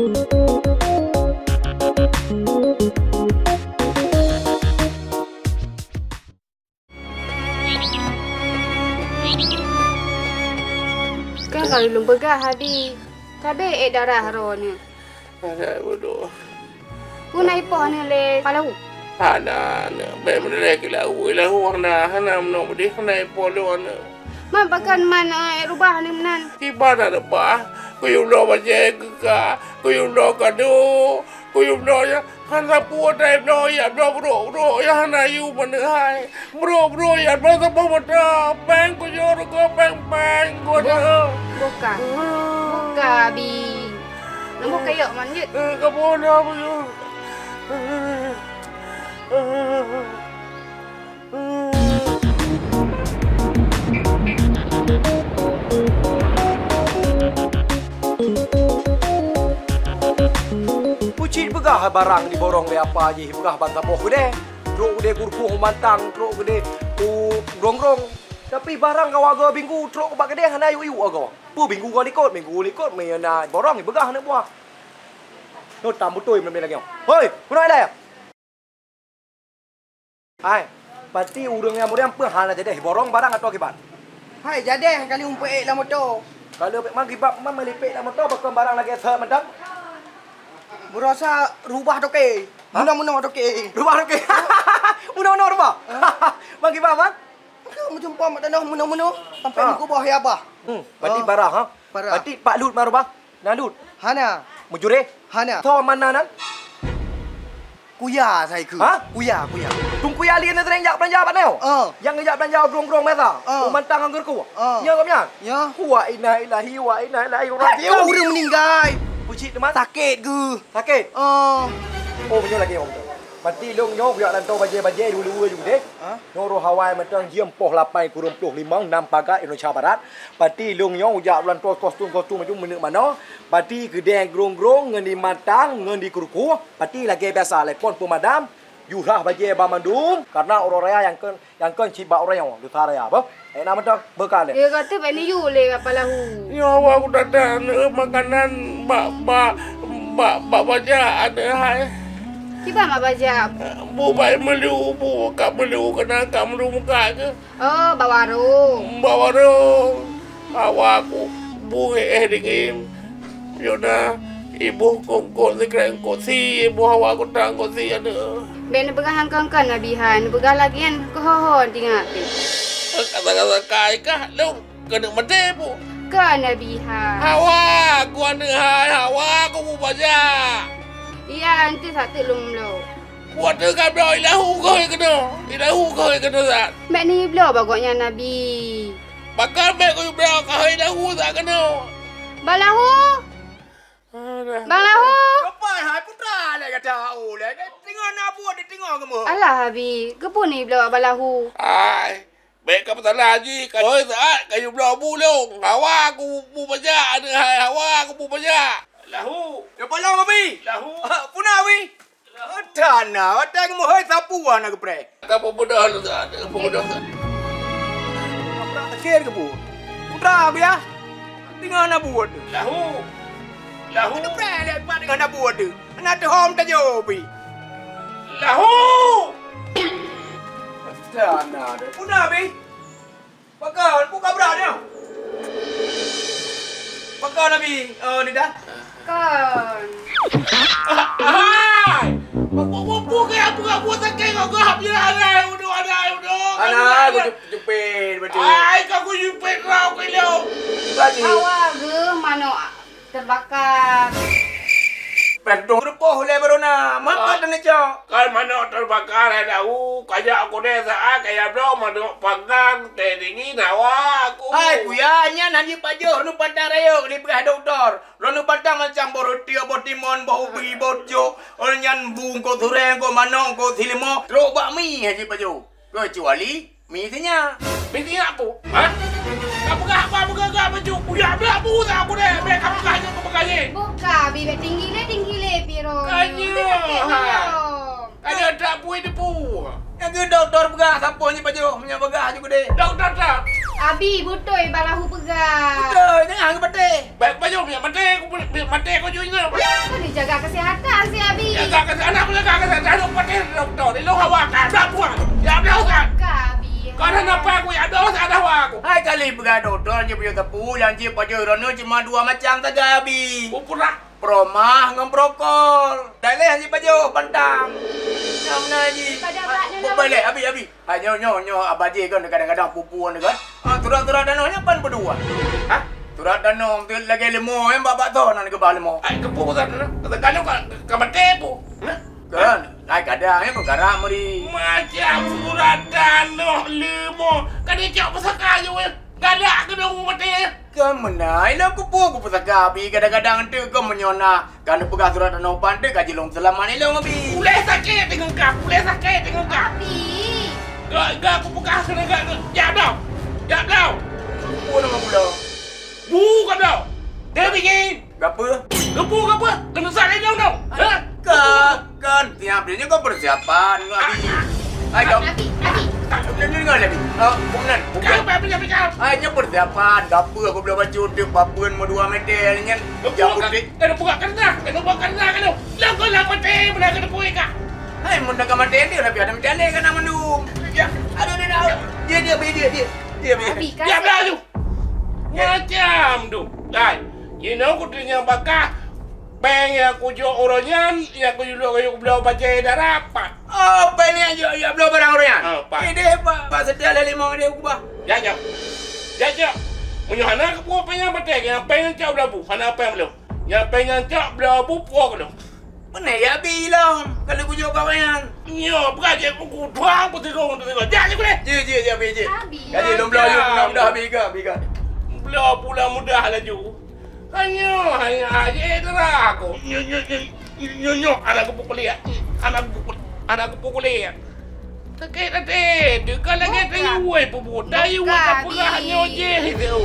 Kalau belum begah habis. Cabe darah ron. Ada bodoh. Kuna ipo ni le kalau. Ada be menere kilau hana mno di hana polo ana. Man pakan man rubah ni menan. Ibada ada ba. Ku yulo baje ka. Ku yulo kado. Ku yulo ya. Hana puo dai no ya bro ya hana yu menehai. Bro ya bro apa mata. Bang ku yoro ko bang ku ada. Buka bi. Nombor kayak manjit. Kamu dah begitu. Pucit begah barang diborong le apa aje begah bantah poh gede. Truk gede kurku mantang, truk gede rongrong. Tapi barang kawaga binggu truk bak gede hana yu aga. Pu binggu kau likot me na borong ni begah nak buah. Nó tạm một tuổi mình là kiểu ơi cô nói đây à hai berarti urungnya mudah pun hal jadi borong barang atau kibat hai jadi kali umpet lah motor kalau mang kibat mang melipik lah motor bakal barang lagi ser mendang berasa rubah toke mudah toke rubah toke mudah rubah mang kibat mang kamu jumpa mak tanah mudah sampai muka bawah ya apa berarti barang ha berarti Pak Lut marubah nah Lut hana mujure hana tho mana nan kuya saya ke ha kuya tung kuya lian na tereng jak belanja bat neo yang ngejak belanja grong meta mantang anggur ku nya kamnya ya wa inna ilahi rajiun kau udah meninggal pucit teman sakit ke sakit oh punya lagi om berarti long nyok yak lan to baje dulu juga deh nyoro Hawaii mentang jiem poh 8 kurung 25 6 pagar Indonesia Barat berarti long nyok yak lan to kostum macam menuk mana berarti gedeng grong ngendi matang ngendi kurku berarti lagi biasa lepon pemadam yurah baje Bandung karena orang raya yang kan ciba orang yang lutar raya apa nama mentang bekal Dia kata bani you le apa lahu. Ya aku datang makanan bak baja ada hai. Kiba mak baja. Bu baik melu bu kak melu kena kak melu muka ke. Oh bawaru. Awakku bu dingin. Yaudah ibu kongkot sekarang kosi ibu awakku tang kosi ada. Ben begah hangkan nabihan begah lagi kan kohohon tinggal. Kata-kata kai kah lu kena mati bu. Kan nabihan. Hawa gua ni hai hawa aku bu baja. Iya, nanti satu lumlo. Buat dekat bro, ilahu kau kena tak? Mek ni blo bagoknya Nabi. Bakal mek kau bro, kau ilahu tak kena. Balahu. Balahu. Apa hai putra le kata le tengok nak buat dia tengok kamu. Alah Habi, kepu ni blo balahu. Ai, mek kau tak lagi. Kau tak kau bro bulung. Hawa aku bu baja ada hai hawa aku bu baja. Lahu. Ya palang abi. Lahu. Puna abi. Dana, watang mo hoy tapuan nak pre. Apa bodoh lu tak? Apa bodoh tak? Apa takir ke bu? Putra abi ya. Dengan nak buat. Lahu. Ada pre lihat pak dengan nak buat tu. Nak tu home tak jauh abi. Lahu. Dana, puna abi. Pakai, buka berani. Pakai abi. Oh, ni dah. Kan. Hai. Buka sakit kau habis ada udah. Ana, aku jepit betul. Ai kau jepit kau kilo. Tadi. Awak ke mana terbakar. Pedong repoh le berona. Mapa dan cok. Kan mana terbakar ada kayak aku deh saat kayak bro mana panggang teh dingin awak aku. Hai kuyanya nanti pajo nu pandang rayo di belah doktor. Lu pandang macam borotia botimon bau bi bojo. Onyan bung ko tureng ko manong ko tilimo. Ro bakmi haji pajo. Kecuali misinya. Misi apa? Hah? Kamu gak baju punya apa tak aku deh. Kamu gak Buka bibir tinggi le piro. Ada tak puai depu. Yang doktor begah siapa ni pajo? Punya begah juga deh. Doktor tak. Abi butoi balahu pegang. Betul, jangan ke pete. Baik baju punya mati aku juga. jaga kesehatan si Abi. Jaga kesehatan, aku jaga kesehatan. Lu pakai dokter, lu hawa kan, buat. Ya dah kan. Abi. Kau dah nampak aku ya dah ada aku. Hai kali bergaduh doktor je punya tepu yang je pada rono cuma 2 macam saja Abi. Pura. Promah dengan brokol. Dah leh je baju pentang. Namna ji. Boleh Abi. Ha nyo abaje kan kadang-kadang pupuan kan. Ha turut-turut danonya pan berdua. Hah? Turut dano tu lagi lemo em babak tu nan ke bawah lemo. Ai kepu kan. Kadang kan tepu. Kan, naik kadang ya perkara meri. Macam surat dano lemo. Kan dia cak pesaka je weh. Galak ke dong mati. Kan menai lah kupu pusaka Abi kadang-kadang tu kau menyona kan pegang surat dano pandai gaji long selamat ni long Abi. Boleh sakit dengan kau. Abi. Gak aku pegang kena gak. Ya dah. Kupu nama pula. Bukan dah. Dia bikin. Gapa? Kepu ke apa? Kena salah jauh dong. Ha? Kan tiap dia kau persiapan Abi. Hai kau. Abi. Dengar lagi. Bukan. Kau apa yang kau? Hanya persiapan. Gapa aku belum baca tu papuan mau 2 meter ni kan. Jauh putih. Kena buka kena kan tu. Lagu mati mana kena puai kah? Hai mun dah mati dia tapi ada mencale kan nama mendung. Ya. Aduh dia. Abi kan. Ya dah tu. Macam tu. Dai. You know aku tanya bakah. Bang yang aku jual orangnya, yang aku jual kayu belau baca dah rapat. Oh, apa ni ya belum barang orang. Dia pak setia le limau dia ubah. Ya. Punya anak aku pengen batik, yang pengen cak belabu. Anak apa yang belum? Yang pengen cak belabu puak belum. Mana ya bilang kalau aku jual kawan. Yo, bukan aku tuang putih kau. Jangan boleh. Je Abi. Abi. Gaji belum dah biga. Belau pula mudah laju. Hanya aja terah aku. Nyo, anak aku pukul dia. Anak aku pukul dia. Sakit hati. Dia kan lagi tayuai pun. Tayuai tak pernah hanya je itu.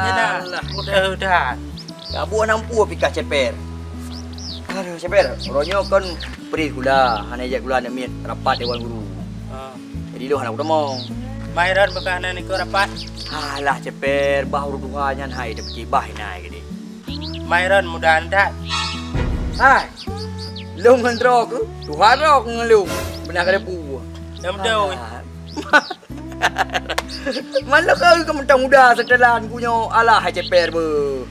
Alah, udah. Gabu nampu pikah ceper. Aduh, ceper. Orangnya kan beri gula. Hanya je gula nak rapat dewan guru. Jadi lu nak udah Mairan bekanan ni kau rapat. Alah, ceper. Bahu duanya hai dia pergi bah nai gini. Mairan mudah anda. Hai. Lu ngendro ke? Tuhan rok ngelu. Benar kena pu. Yang tahu. Malah kau mentang muda setelan punya alah hai ceper be.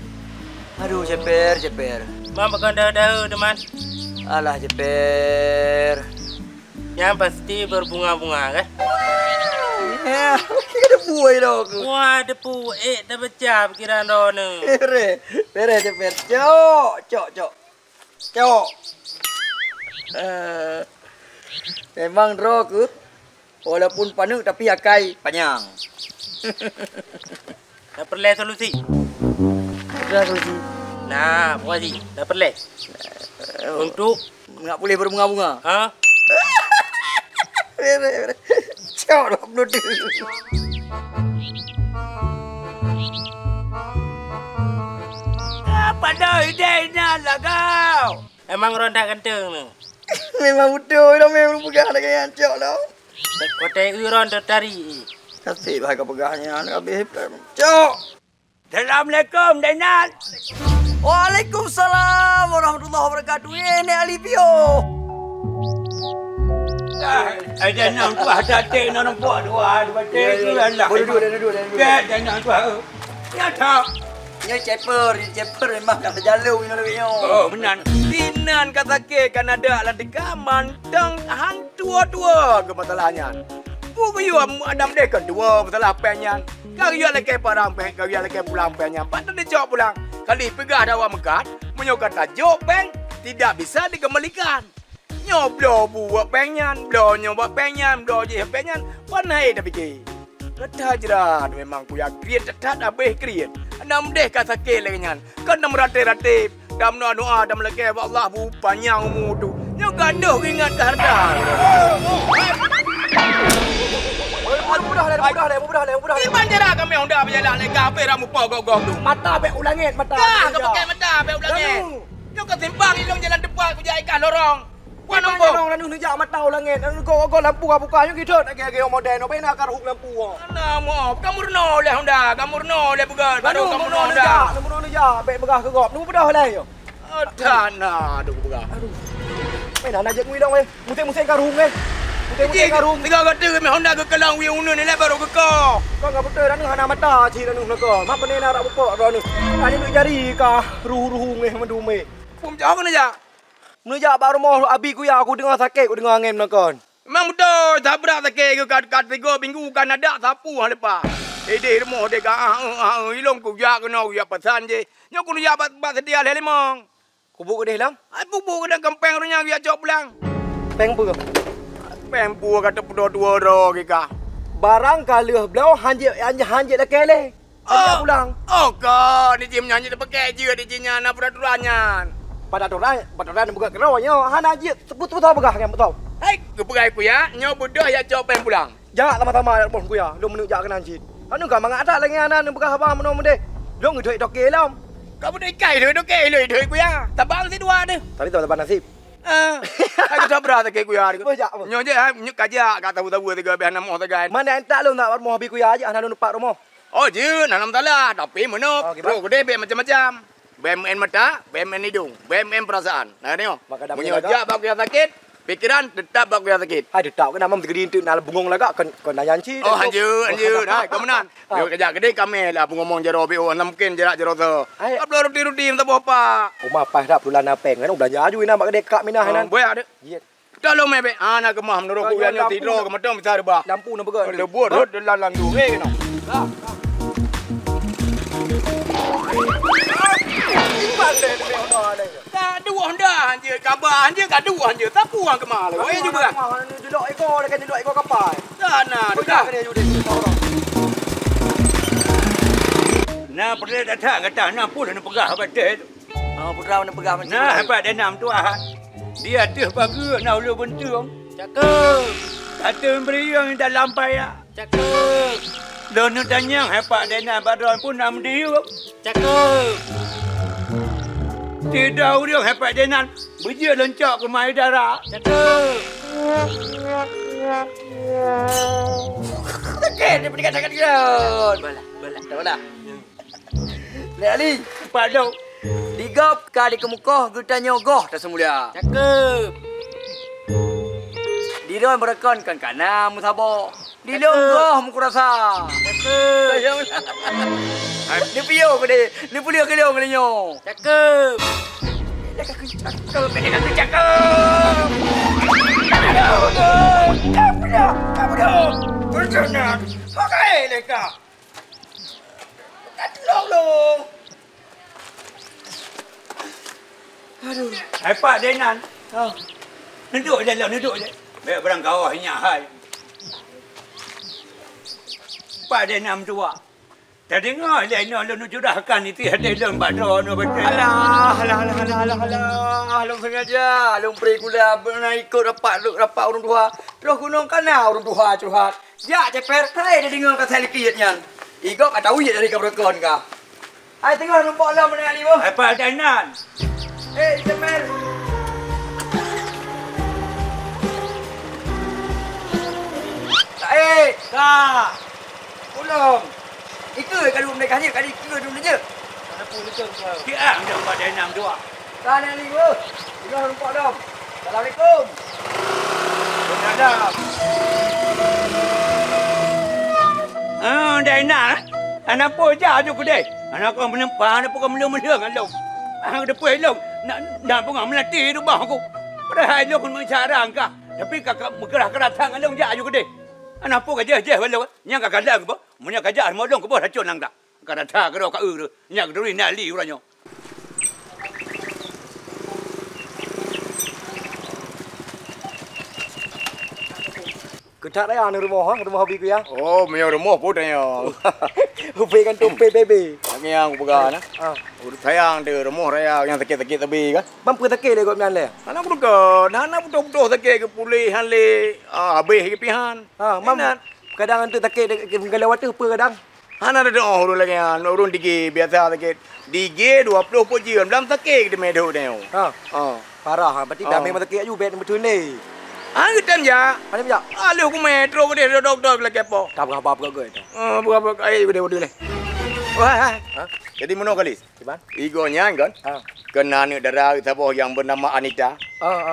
Aduh ceper. Mam bekan dah teman. Alah ceper. Yang pasti berbunga-bunga kan? Ya, kita buai dok. Wah, depu dah baca pikiran dona. Pere ceper. Cok. Memang rok walaupun panuk tapi akai panjang. Dah perlu solusi. Nah, puasi. Dah perlu. Untuk enggak boleh berbunga-bunga. ha? Pere. Cok dah belum. Apa dah idenya lah kau? Emang ronda kenteng ni. Memang betul dah memang pegang dengan cok dah. Kotai uron tertari. Kasih bah kau pegangnya nak habis. Cok. Assalamualaikum Dainal. Waalaikumsalam warahmatullahi wabarakatuh. Ini Alipio. Ada nak tu ada tek nak buat dua tek tu lah. Boleh dua. Ada nak tu. Ya tak. Ini ceper memang dah terjalur ini lebihnya. Oh, benar. Binan kata ke kan ada lah dekaman dan hantu-tua ke masalahnya. Buku ada mereka dua masalah penyan. Kau lagi parang pen, kau lagi pulang penyan. Patut dijawab pulang. Kali pegah dawa mekat, menyokat tajuk pen tidak bisa dikembalikan. Nyoblo buat penyan, blo nyoba penyan, blo je penyan. Panai dah fikir. Kata jerat memang ku yang create tetap habis create. Nam deh kata ke lengan. Kan nam rate-rate. Dam doa dam lagi Allah bu panjang umur tu. Nyo ganduh ingat ke harta. Mudah. Di bandara kami honda berjalan lega apa ramu pau gog tu. Mata be ulangit mata. Kau pakai mata be ulangit. Nyo kata punya ikan lorong. Puan Nampak nombor. orang nu jak matau langit. Kau lampu buka yang kita nak gaya modern. Apa nak karuk lampu. Nah, maaf. Kamu reno le Honda. Kamu reno le pegal. Baru kamu reno Honda. Nombor nu jak. Baik begah ke gop. Nu pedah lai yo. Tanah aduh pegal. Mai nak najak ngui dong weh. Mutai karung weh. Mutai karung. Tiga kata me Honda ke kelang wi unu ni le baru ke kau. Kau enggak betul dah nu hana mata ci dah nu nak. Mak bene nak rak bopok dah nu. Ani nu jari ka ruh-ruh ngeh mendu me. Pum jauh kan aja. Menujak baru mau abi ku ya aku dengar sakit aku dengar angin nak. Memang betul. Sabrak tak ke kat 3 minggu kan ada sapu hang lepas. Deh rumah dek ilong ku ya kena ya pesan je. Nyok ku ya bat sedia le limong. Kubuk deh lang. Ai bubu ke kempeng runya ya jok pulang. Peng pu. Pempu kata pudo dua ro kika. Barang kalih belau hanjit dah kele. Hanjit pulang. Oh kau ni jim nyanyi pakai je di jinya na peraturannya. Pada orang buka kerawanya. Hana hanjit betul begah kan betul. Hai, ke pegai ku ya. Nyo budak ya jok peng pulang. Jangan lama-lama pun ku ya. Lu menujak kena hanjit. Anu ka mangak ada lagi anak nu begah apa meno mende. Lu ngedoi toke lam. Kau budak kai dah ke le dah ku ya. Tabang si dua dah. Tadi tahu nasib. Aku sabra tak ke ku ya. Apa jak? Nyo je hai nyo kaja ka tahu-tahu tiga be nama tak kan. Mana entak lu nak mau hobi ku ya aja anak nu pak rumah. Oh je, nanam tala, tapi menop. Oh, Bro, gede be macam-macam. BMN mata, BMN hidung, BMN perasaan. Nah, tengok. Maka dah Menyojak bak yang sakit, pikiran tetap bak yang sakit. Hai detak kan nama tegedi entuk nak bungong laga kan nak yanci. Oh, anjir. Dah, kau menan. Yo kerja gede kami lah ngomong jero BO, mungkin jarak jero tu. Upload rutin tak apa. Rumah pas dah bulan napeng kan belanja aju ina mak gede kak minah nan. Boleh ada. Yet. Tolong mebe. Anak kemah menurut ku yang tidur ke madam bisa rebah. Lampu nak begal. Lebur rot dalam tu. Kena. Tak dua Honda anjir, kabar anjir kat dua anjir. Tak puang ke mana. Wei juga. Duduk ekor dekat duduk ekor kapal. Sana, Dekat dekat. kena judi orang. Nah, perlu datang kata nak pun nak pegah betul. Oh, putra nak pegang macam Nah, hebat dia nam tu ah. Dia tu bagus nak ulu bentung. Cakap. Kata beri yang dalam payah. Cakap. Lono tanya hebat dia nam badan pun nam dia. Cakap. Tidak uriang hebat dia nam. Berjaya loncak ke mai darah. Cakap. Okey, dia pergi cakap dia. Bola. Lek Ali, Pak Dok. digap kali ke muka gutanya goh tak semula. Cakap. Diron berekonkan kana musabah. Dilong goh muku rasa. Cakap. Ni piyo ke dia? Ni puliah ke dia nyo. Cakap. Pakai leka. Tolong. Aduh, hebat dia nan. Duduk je. Baik barang kau hanya hai. Pak dia nam tua. Tak dengar dia nak curahkan itu ada lembah dono betul. Alah. Long sengaja. Long peri kula pernah ikut rapat orang tua. Terus gunung kana orang tua curhat. Ya, ceper kai dia dengar kata likitnya. Igok atau iya dari kabrekon ka. Ai tengok nampak lah mana ni boh. Apa dia nan? Ceper. Kak. Ulung. Itu kalau mereka hanya kali itu dulu je. Dia dah Pak dia nam tua. Kana ni boh. Tengok nampak dah. Assalamualaikum. Ada. Dia nan. Anak po ja tu kedai. Anak kau menempah, anak kau melung-melung kan long. Aku depan long. Nak pun melatih tu bah aku. Padahal long pun mencarang kah. Tapi kakak bergerak-gerak tangan long ja tu kedai. Anak po kerja belum. Yang kakak dah ke? Munya kerja mau long ke bawah racun lang dah. Kada dah ke ro ka tu. Yang duri nak li uranyo. Ketak dah ni rumah hobi ku ya. Oh, punya rumah pun tanya. Hobi kan tumpe bebe. Kami yang pegang nah. Urut sayang dia rumah raya yang sakit-sakit tebi kan. Mampu takil le kau nan le. Anak aku ke, anak betul-betul sakit ke pulih hale habis ke pihan. Mam kadang tu takil kelewat tu apa kadang. Hana ada orang lagi kan, orang dige biasa lagi. Dige 20 pun je, dalam takik dia medok dia. Ha. Parah ha. Berarti dah memang tekik aju bet betul ni. Kita ya. Mana bijak? Alu aku metro ke dia doktor lagi apa? Tak berapa ke tu. Berapa air dia bodoh leh. Wah. Jadi mana kali? Gimana? Igonya kan? Kena ni darah siapa yang bernama Anita.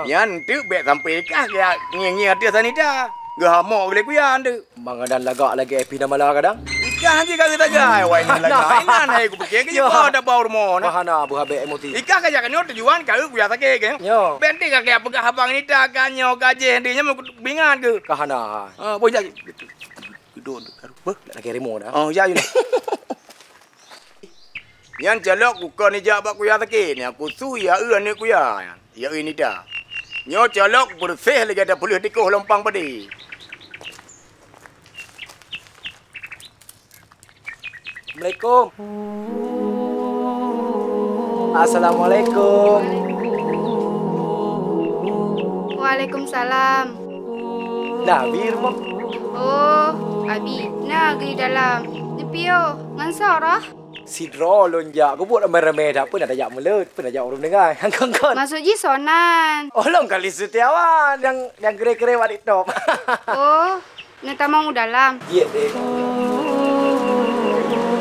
Yang tu bet sampai kah dia nyanyi hati Anita. Gahamok le kuyan tu. Bang ada lagak lagi epi dah malah kadang. Ikan je kata jaga. Wah ini lagi. Ini naik aku fikir ke apa dah bau rumah. Bahana abu habe emoti. Ikan kerja kan tujuan kau kuya sakit ke. Yo. Benti kah apa kah abang Anita kanyo gaje hendinya bingan ke. Kahana. Boleh jadi. Duduk apa? Lagi remo dah. Ya you. Yang jalok bukan ni jabak kuya sakit ni. Aku su ya ni kuya. Ya ini dah. Nyo jalok bersih lagi ada boleh tikuh lompang padi. Assalamualaikum. Assalamualaikum. Waalaikumsalam. Dah birmo. Oh, Abi, nah pergi dalam. Depio, ngan sorah. Sidro lonjak. Aku buat ramai-ramai dah pun nak tajak mulut, pun najak orang dengar. Hang Masuk je sonan. Oh, long kali setiawan yang kere-kere wak top. Oh, ni tamang dalam. Ye deh.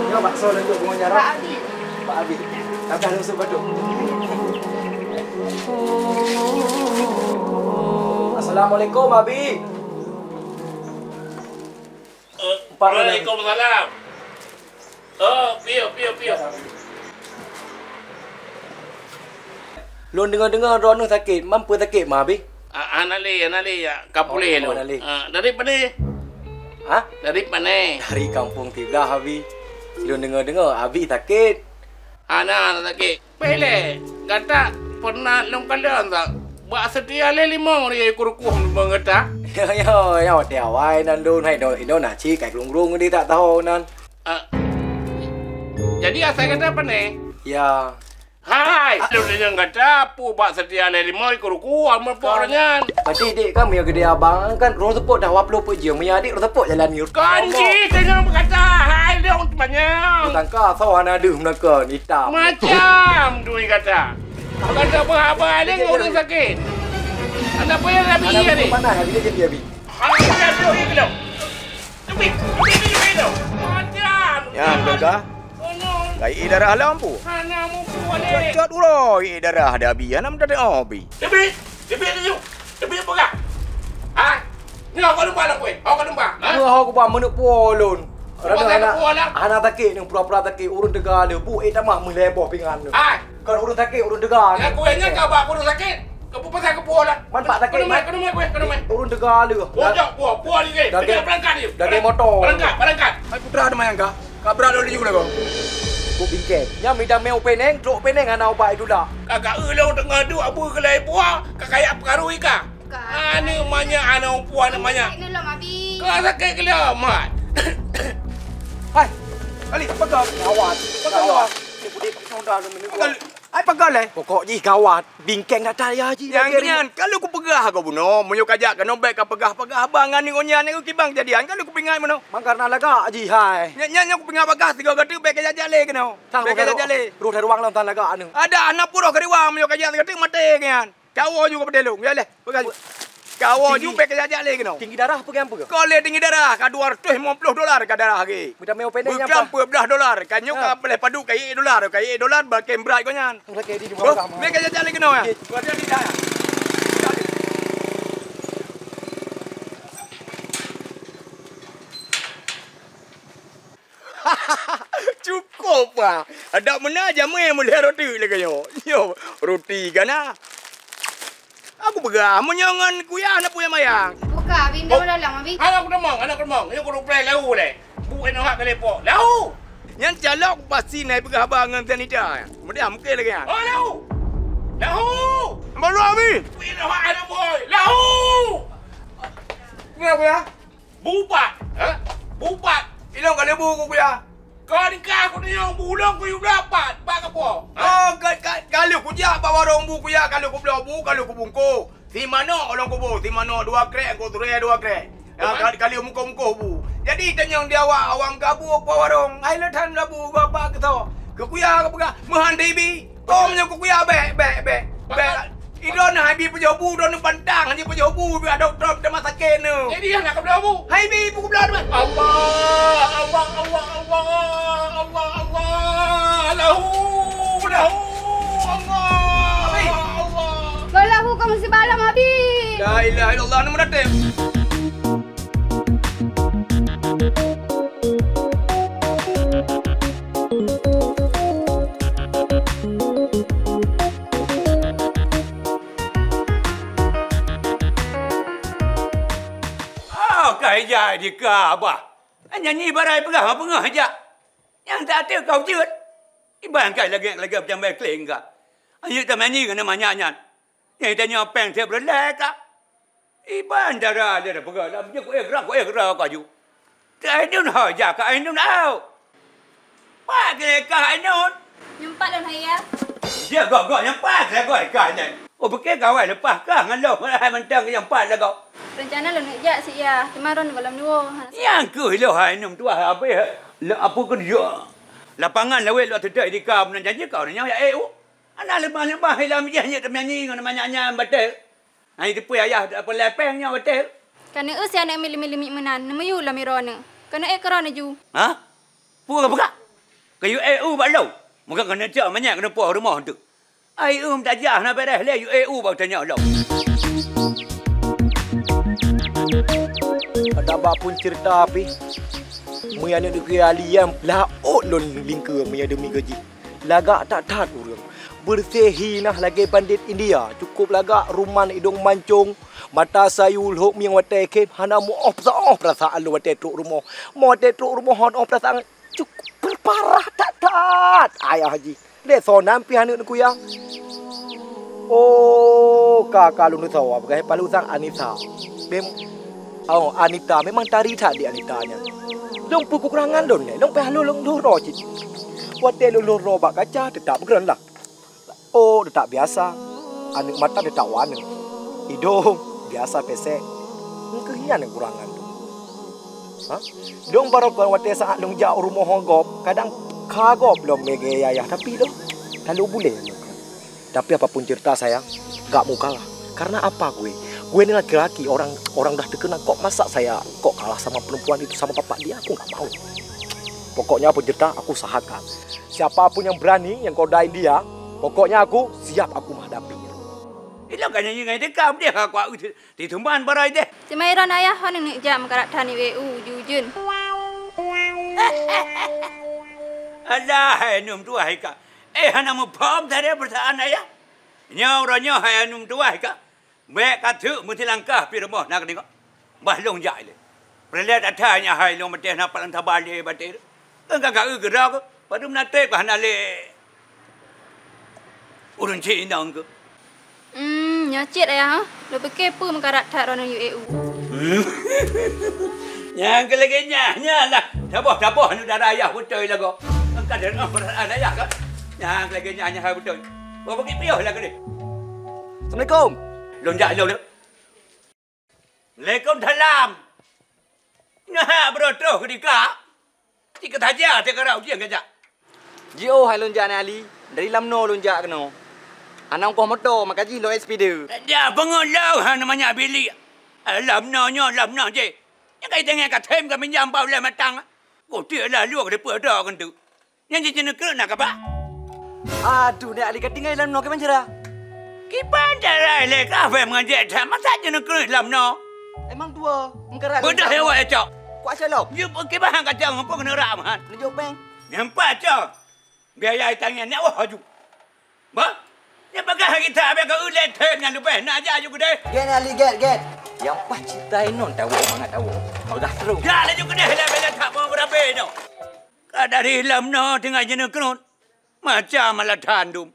Yo bakso dan tu bunga nyarap. Pak Abi. Pak Abi. Tambah lu sebaduk. Assalamualaikum Abi. Waalaikumsalam. Pio. Lon dengar Rono sakit, mampu sakit mah Abi? Anali ya, kapulih lo. Anali. Dari mana? Ha? Dari mana? Dari kampung Tiblah Abi. Lon dengar Abi sakit. Ana sakit. Pele, kata pernah long kalian tak? Buat setia le 5 orang kurukuh mengata. Yo, dia wai nan lon hai do nak ci kai rung dia tak tahu nan. Jadi saya kata apa ni? Ya. Hai, lu yang kata pu buat setia le 5 kurukuh amal pornya. Pasti dik kan punya gede abang kan rong sepot dah 20 pun je. Punya adik rong sepot jalan ni. Kanji tengah berkata, hai dia orang banyak. Tangka saw hana deuh nak ni tak. Macam tu kata. Kata apa ada orang sakit. Anda punya Nabi ya ni. Mana Abi dia jadi Abi? Hai, dia tu ikut. Tapi tu. Macam. Ya, enggak. Kai darah lampu. Hana mu boleh. Cocot ulo, darah ada abi. Ana menda ada abi. Tapi tu. Tapi apa kah? Ha? Ni aku lupa nak kuih. Aku lupa. Aku ba menuk polon. Anak anak takik yang pura-pura takik urun degar dia. Bu tamah meleboh pingan tu. Hai. Kan urun takik urun degar. Ya kuihnya kau bawa aku sakit. Kau pasal ke pola. Manpak takik. Kau mai kuih. Urun degar dia. Puas ni. Dia berangkat dia. Daging motor. Berangkat. Hai putra ada mayang ka? Ka berat dulu juga kau. Bu bingket. Nya midam meu peneng, truk peneng ana ubai tu dah. Kakak long tengah du abu kelai puah. Kakak pengaruh ika. Ani banyak anak puah namanya. Ni lah, Abi. Kau sakit ke mat? Hai. Kali pegang kawat. Ni putih saudara lu minum. Ai pegal le. Pokok ji kawat. Bingkeng dak taya ji. Yang kalau aku pegah kau buno, munyo kajak kan ombek ka pegah abangan ni onyan ni kibang jadian kalau aku pingai mono. Mang karena laga ji hai. Nya aku pingai pegah tiga gatu bek kajak jale keno. Bek kajak jale. Ruh dari ruang lan laga anu. Ada anak puro ke ruang munyo kajak gatu mate kan. Kau juga pedelung ya le. Pegah. Kau juga bek kajak jale keno. Tinggi darah apa yang apa? Kau le tinggi darah ka $250 ka darah lagi. Mida meu peneng Bukan apa? $12 kan nyok ka boleh padu kai $1 ba kembrai kau nyan. Lagi di Bro, rumah. bek kajak jale keno ya. Kau dia di dah. Cukup lah. Ada mana aja boleh roti lagi yo. Yo, roti kan ah. Aku pegah menyongan kuya anak punya mayang. Buka, Abi. Dah dalam, Abi. Anak kemang. Ini aku play lau le. Bu eno hak kelepok. Lau. Yang calok pasti naik pegah abangan Tanita. Kemudian mungkin lagi kan. Oh lau. Lau. Baru abi. Bu eno hak anak boy. Lau. Kenapa ya? Bupat. Ha? Bupat. Ilong kali buku kuya. Kau ni kah aku ni yang bulang aku dapat. Pak apa? Oh, kalau ku jak bawa orang buku ya, kalau ku belah buku, kalau ku bungku. Di mana orang ku buku? Di mana 2 krek, aku 2 krek. Kali muka-muka bu. Jadi tanya dia awang gabu apa warung. Ai letan labu apa ke tau. Kekuya ke pega. Mehandai bi. Komnya kekuya be. Idon hai bi pejobu don pantang ni pejobu bi ada drop de masakin nu. Jadi anak kebelah bu. Hai bi buku belah man. Allah. Lahu. Allah. Kalau hukum si balam Abi. La ilaha illallah nama datim. Kaya di Kaabah. Nyanyi barai pengah aja. Yang tak ada kau jeut. Iban kai lagi macam baik keling ka. Ayo tak nyanyi kan namanya. Yang tanya peng tiap relek ka. Iban darah dia pegah dah je ko ekra ka ju. Tai nun ha ja ka ai nun au. Pa ke ka ai nun. Nyempat dan hayat. Dia gok yang pas gok ka ni. Oh bekek kawan lepas ka ngalo hai mentang yang pas lah kau. Rencana lo nak jak si ya. Kemarin kalau nuo. Yang ke lo hai num tu apa apa kerja. Lapangan lawe lo terdekat di kau nak janji kau nanya EU. Anak lepas hilang janji tak nyanyi dengan namanya betul. Ai depu ayah apa lepengnya betul. Kana si anak mili-mili menan. Nama yu la mirona. Kana ekran ju. Ha? Pu apa? Kayu EU balau. Muka kena cak banyak kena puah rumah tu. Ai tak jah nak beres le EU bau tanya lo. Ada apa pun cerita api. Mui anak duk aliam laut lon lingka mui ada mi gaji. Lagak tak tat urang. Bersehi nah lagi bandit India. Cukup lagak ruman hidung mancung. Mata sayul hok miang watai ke. Hana mu off perasaan lu watai truk rumah. Mau watai truk rumah hon off perasaan. Cukup berparah tak tat. Ayah haji. Dek so nampi anak ku yang. Oh, kakak lu tahu apa? Kayak palu sang Anita. Oh, Anita memang tari tak di Anitanya. Long pukul kurangan long ni. Long pehalu long loro cik. Wate long loro bak kaca tetap bergerak lah. Oh, tetap biasa. Anak mata tetap warna. Hidung biasa pesek. Kehian yang kurangan tu. Ha? Long baru kau wate saat long jauh rumah hongkop. Kadang kagop long mege ayah tapi long kalau boleh. Tapi apapun cerita saya, gak mau kalah. Karena apa gue? Gue ini laki-laki, orang dah terkenal. Kok masa saya kok kalah sama perempuan itu, sama bapak dia? Aku gak mau. Pokoknya apapun cerita, aku usahakan. Siapapun yang berani, yang kodain dia, pokoknya aku siap aku menghadapinya. Itu kan yang ngai dekam dia aku di tumbuhan barai deh. Semairan ayah hon ni jam karat tani WU jujun. Alah, num tua hai ka. Hana mu pom tadi perasaan ayah. Nyaw hai num tua hai ka. Mek katu muti langkah pi rumah nak tengok. Bah long jai le. Perlet atanya hai long mate na palang tabale batir. Enggak gerak. Padum na te ka hana le. Urun ci nang ke. Nyacit ayah. Lo fikir pu makarat tak rono EU. Yang lagi nya lah. Dapoh nu darah ayah betul lah kau. Engkau dah perasaan ayah ka. Yang lagi nya hai betul. Kau pergi piah lah ke ni. Assalamualaikum. Lonjak lo. Waalaikumsalam. Nah, bro terus ke dika. Jika saja te karau dia ngajak. Jio hai lonjak ni Ali. Dari lamno lonjak keno. Anang poh motor makaji lo SPD. Dia pengolau namanya Billy. Lamno je. Yang kait dengan kat hem kami nyambau le matang. Ko dia lah luak de pada kan tu. Yang jenis ke nak apa? Aduh, ni Ali kating ai lamno ke manjara. Kipan jarai le kafe mengajak sama saja nak ke lamno. Emang tua, mengkerat. Bodoh hewa cok. Kuat selop. You pergi bahan kacang apa kena raman. Nunjuk peng. Nampak cok. Biaya tangan nak wah ju. Ba? Yang bagah kita biar kau ulet tem yang lupa nak aja juga deh. Get Ali get. Yang pas cerita non tahu mangat tahu. Bagah terus. Dah lah juga deh lah bela tak mau berapa no. Kadari lamno tengah jenis kenon. Macam malah tandum.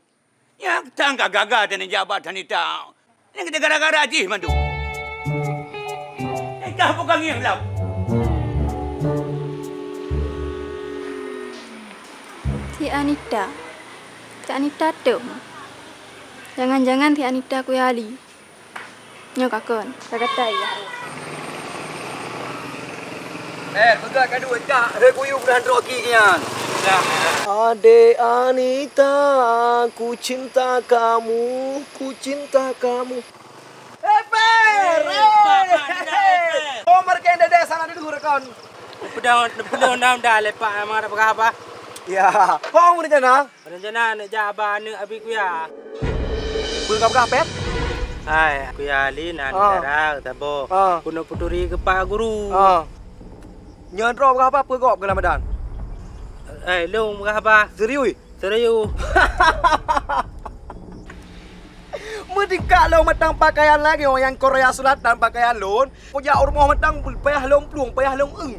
Yang tangga gagal dan jabatan itu. Yang kita gara-gara aji mandu. Dah bukan yang lam. Si Anita tu. Jangan-jangan si Anita ku Ali. Nyo kakon, kakak ya. Betul kan duit kak. Rekuyung dan roki kian. Ade Anita, ku cinta kamu, ku cinta kamu. Per! Oh, mereka yang dede sana dulu rekon. Pedang dah lepak marah apa? Ya, kau mau rencana? Rencana nak jaban nak abi kuya. Belum kau Per? Hai, kuya Lin antara tabo. Kuno puturi ke Pak Guru. Nyan ro apa gop ke Ramadan? Long apa? Serius? Serius. Merdeka lo matang pakaian lagi orang yang Korea Selatan pakaian lon. Kau ya rumah matang payah long pluang, payah long eng.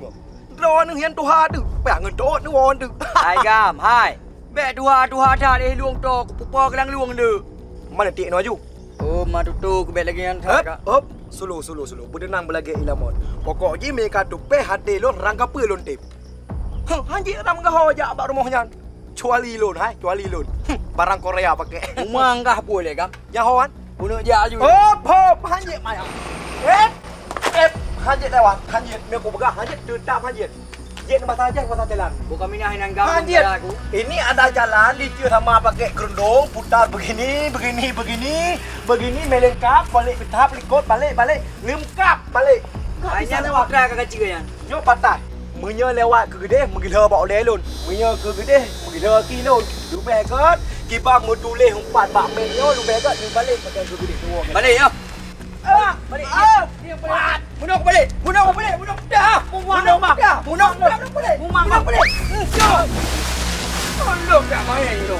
Ron yang hian tuha tu, payah ngedot tu on tu. Hai gam, hai. Bek dua dah luang tok, pupa kelang luang tu. Mana tik no aju? Oh, matutu ke bek lagi yang Hop, sulu. Berdenang belagi ilamon. Pokok je mereka tu peh hati lon rangka pe lon tip. Hanji ram gaho ja abak rumahnya. Cuali lon, cuali lon. Barang Korea pakai. Manggah boleh gam. Ya hawan. Punya ja ju. Hop, hanji maya. Hanji lewat, hanji mereka begah, hanji tetap hanji. Jet bahasa aja bahasa jalan. Bukan minah yang gam. Hanji. Ini ada jalan licin sama pakai gerundung, putar begini, melengkap, balik petap, likot, balik, lengkap, balik. Hanya lewat kerja kecil yang. Yo patah. Menyo lewat ke gede, menggila bawa lelun. Menyo ke gede, menggila kilon. Lu bekat, kibang mutuleh umpat bak menyo, lu bekat, lu balik pakai ke gede tua. Balik ya. Balik. Dia balik. Mundur balik. Dah. Mundur balik. Mundur balik. Mundur balik. Mundur dah main tu.